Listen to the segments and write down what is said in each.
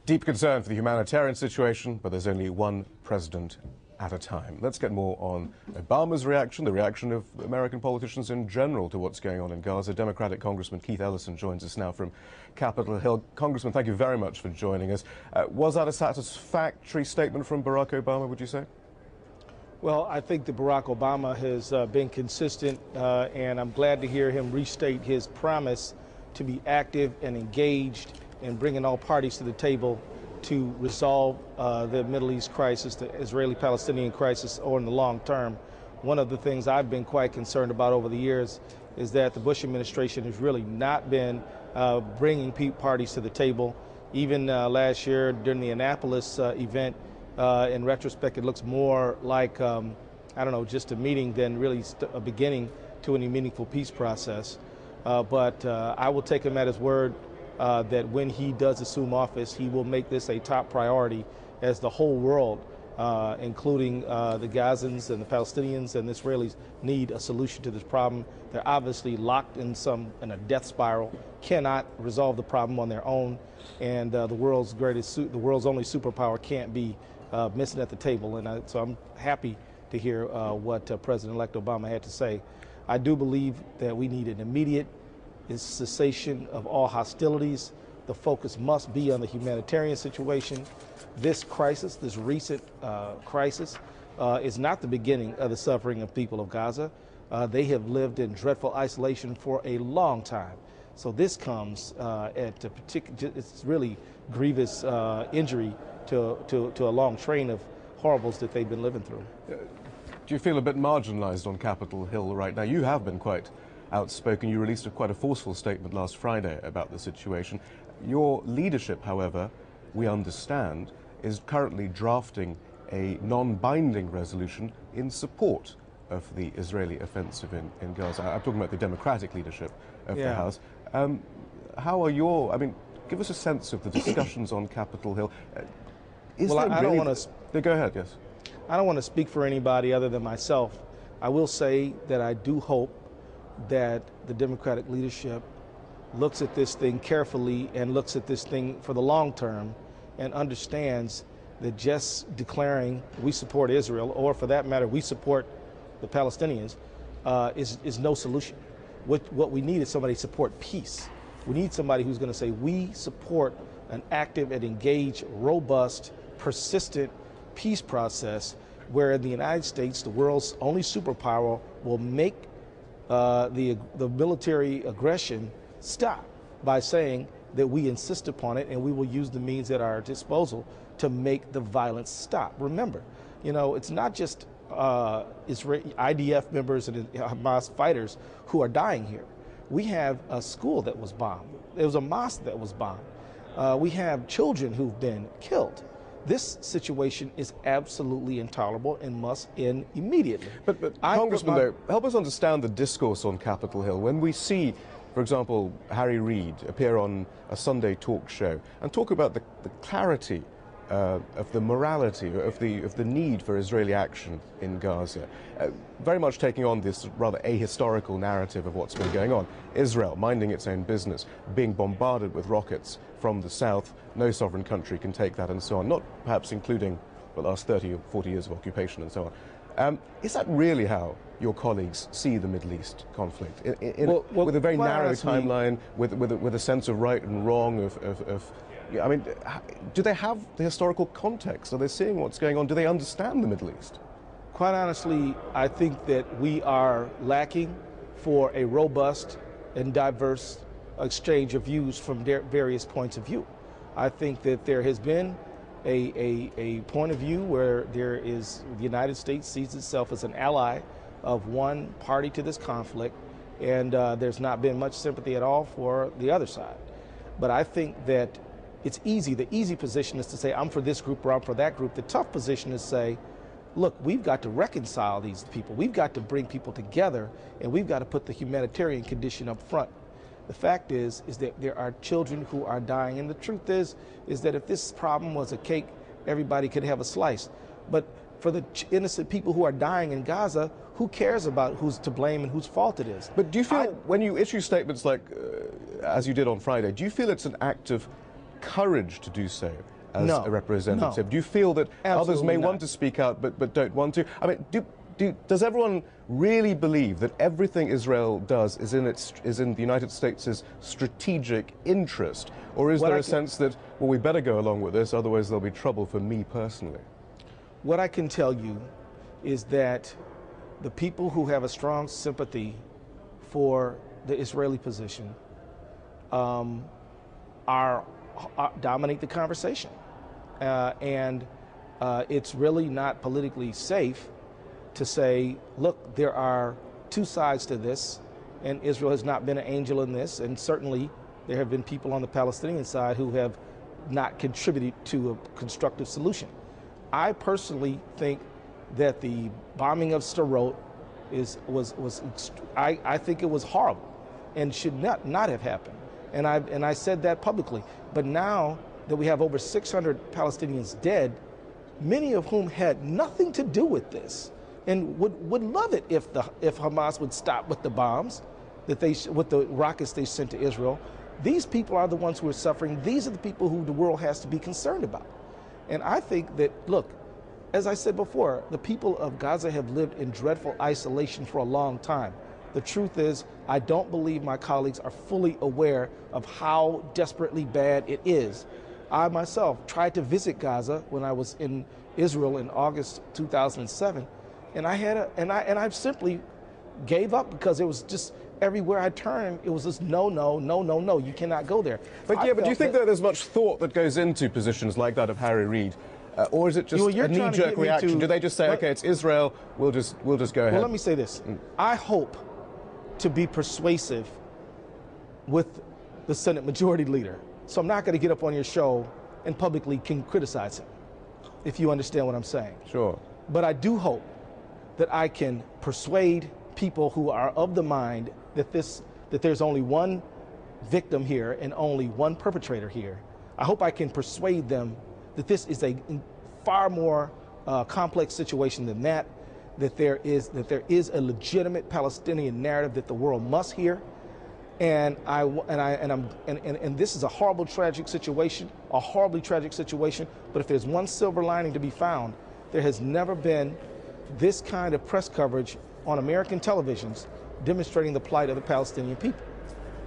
Deep concern for the humanitarian situation, but there's only one president at a time. Let's get more on Obama's reaction, the reaction of American politicians in general to what's going on in Gaza. Democratic Congressman Keith Ellison joins us now from Capitol Hill. Congressman, thank you very much for joining us. Was that a satisfactory statement from Barack Obama, would you say? Well, I think that Barack Obama has been consistent, and I'm glad to hear him restate his promise to be active and engaged in bringing all parties to the table to resolve the Middle East crisis, the Israeli-Palestinian crisis, or in the long term. One of the things I've been quite concerned about over the years is that the Bush administration has really not been bringing parties to the table. Even last year during the Annapolis event, in retrospect, it looks more like, I don't know, just a meeting than really a beginning to any meaningful peace process. But I will take him at his word that when he does assume office, he will make this a top priority as the whole world, including the Gazans and the Palestinians and the Israelis, need a solution to this problem. They're obviously locked in a death spiral, cannot resolve the problem on their own, and the world's only superpower can't be missing at the table. And so I'm happy to hear what President-elect Obama had to say. I do believe that we need an immediate cessation of all hostilities. The focus must be on the humanitarian situation. This crisis, this recent crisis, is not the beginning of the suffering of people of Gaza. They have lived in dreadful isolation for a long time. So this comes at a particular, it's really grievous injury to a long train of horribles that they've been living through. Do you feel a bit marginalized on Capitol Hill right now? You have been quite outspoken. You released quite a forceful statement last Friday about the situation. Your leadership, however, we understand, is currently drafting a non-binding resolution in support of the Israeli offensive in Gaza. I'm talking about the Democratic leadership of the House. How are give us a sense of the discussions on Capitol Hill. I don't want to... Go ahead, yes. I don't want to speak for anybody other than myself. I will say that I do hope that the Democratic leadership looks at this thing carefully and looks at this thing for the long term and understands that just declaring we support Israel, or for that matter, we support the Palestinians, is no solution. What we need is somebody to support peace. We need somebody who's going to say we support an active and engaged, robust, persistent peace process where the United States, the world's only superpower, will make the military aggression stop by saying that we insist upon it and we will use the means at our disposal to make the violence stop. Remember, it's not just IDF members and Hamas fighters who are dying here. We have a school that was bombed. There was a mosque that was bombed. We have children who've been killed. This situation is absolutely intolerable and must end immediately. But Congressman, though, help us understand the discourse on Capitol Hill. When we see, for example, Harry Reid appear on a Sunday talk show and talk about the clarity of the morality, of the need for Israeli action in Gaza, very much taking on this rather ahistorical narrative of what's been going on. Israel minding its own business, being bombarded with rockets from the south, no sovereign country can take that, and so on, not perhaps including the last 30 or 40 years of occupation and so on. Is that really how your colleagues see the Middle East conflict? With a very narrow timeline, with a sense of right and wrong, do they have the historical context? Are they seeing what's going on? Do they understand the Middle East? Quite honestly, I think that we are lacking for a robust and diverse exchange of views from various points of view. I think that there has been a point of view where the United States sees itself as an ally of one party to this conflict, and there's not been much sympathy at all for the other side. But I think that it's easy. The easy position is to say, I'm for this group or I'm for that group. The tough position is to say, look, we've got to reconcile these people. We've got to bring people together, and we've got to put the humanitarian condition up front. The fact is that there are children who are dying, and the truth is that if this problem was a cake, everybody could have a slice. But for the innocent people who are dying in Gaza, who cares about who's to blame and whose fault it is? But do you feel, when you issue statements like, as you did on Friday, do you feel it's an act of courage to do so, as a representative? Do you feel that others may want to speak out but don't want to? I mean, does everyone really believe that everything Israel does is in the United States' strategic interest? Or is there a sense that, well, we better go along with this, otherwise there'll be trouble for me personally? What I can tell you is that the people who have a strong sympathy for the Israeli position dominate the conversation. And it's really not politically safe to say, look, there are two sides to this, and Israel has not been an angel in this, and certainly there have been people on the Palestinian side who have not contributed to a constructive solution. I personally think that the bombing of Sderot I think it was horrible and should not have happened. And I said that publicly. But now that we have over 600 Palestinians dead, many of whom had nothing to do with this, and would love it if Hamas would stop with the bombs, with the rockets they sent to Israel. These people are the ones who are suffering. These are the people who the world has to be concerned about. And I think that, look, as I said before, the people of Gaza have lived in dreadful isolation for a long time. The truth is, I don't believe my colleagues are fully aware of how desperately bad it is. I myself tried to visit Gaza when I was in Israel in August 2007, and I simply gave up because it was just everywhere I turned, it was just no, you cannot go there. But do you think that there's much thought that goes into positions like that of Harry Reid? Or is it just a knee-jerk reaction? Do they just say, okay, it's Israel, we'll just go ahead? Well, let me say this. I hope to be persuasive with the Senate Majority Leader. So I'm not going to get up on your show and publicly criticize him, if you understand what I'm saying. Sure. But I do hope that I can persuade people who are of the mind that there's only one victim here and only one perpetrator here. I hope I can persuade them that this is a far more complex situation than that. That there is a legitimate Palestinian narrative that the world must hear, and this is a horrible, tragic situation, a horribly tragic situation. But if there's one silver lining to be found, there has never been this kind of press coverage on American televisions demonstrating the plight of the Palestinian people.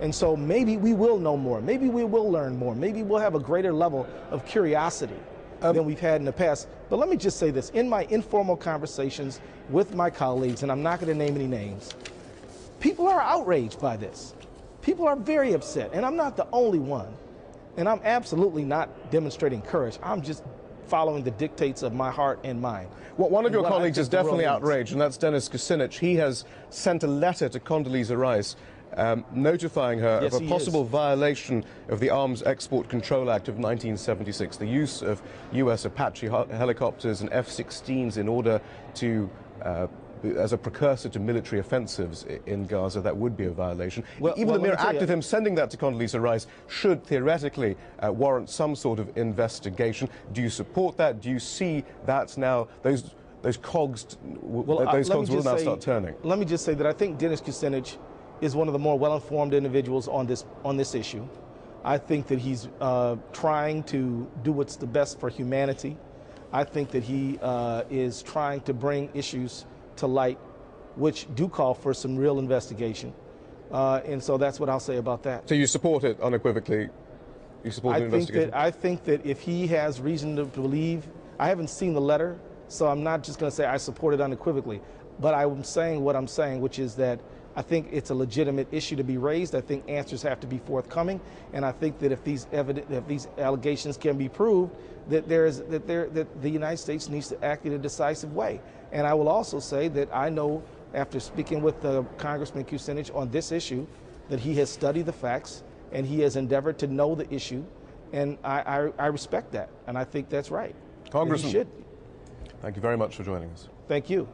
And so maybe we will know more. Maybe we will learn more. Maybe we'll have a greater level of curiosity than we've had in the past. But let me just say this. In my informal conversations with my colleagues, and I'm not going to name any names, people are outraged by this. People are very upset, and I'm not the only one. And I'm absolutely not demonstrating courage. I'm just following the dictates of my heart and mind. Well, one of your colleagues is definitely outraged, and that's Dennis Kucinich. He has sent a letter to Condoleezza Rice notifying her of a possible violation of the Arms Export Control Act of 1976, the use of U.S. Apache helicopters and F-16s in order to, as a precursor to military offensives in Gaza. That would be a violation. Even the mere act of him sending that to Condoleezza Rice should theoretically warrant some sort of investigation. Do you support that? Do you see that now those cogs will now start turning? Let me just say that I think Dennis Kucinich is one of the more well-informed individuals on this issue. I think that he's trying to do what's the best for humanity. I think that he is trying to bring issues to light which do call for some real investigation. And so that's what I'll say about that. So you support it unequivocally? You support the investigation? I think that if he has reason to believe, I haven't seen the letter, so I'm not just going to say I support it unequivocally. But I'm saying what I'm saying, which is that I think it's a legitimate issue to be raised. I think answers have to be forthcoming, and I think that if these allegations can be proved, that the United States needs to act in a decisive way. And I will also say that I know, after speaking with Congressman Kucinich on this issue, that he has studied the facts and he has endeavored to know the issue, and I respect that, and I think that's right. Congressman, should. Thank you very much for joining us. Thank you.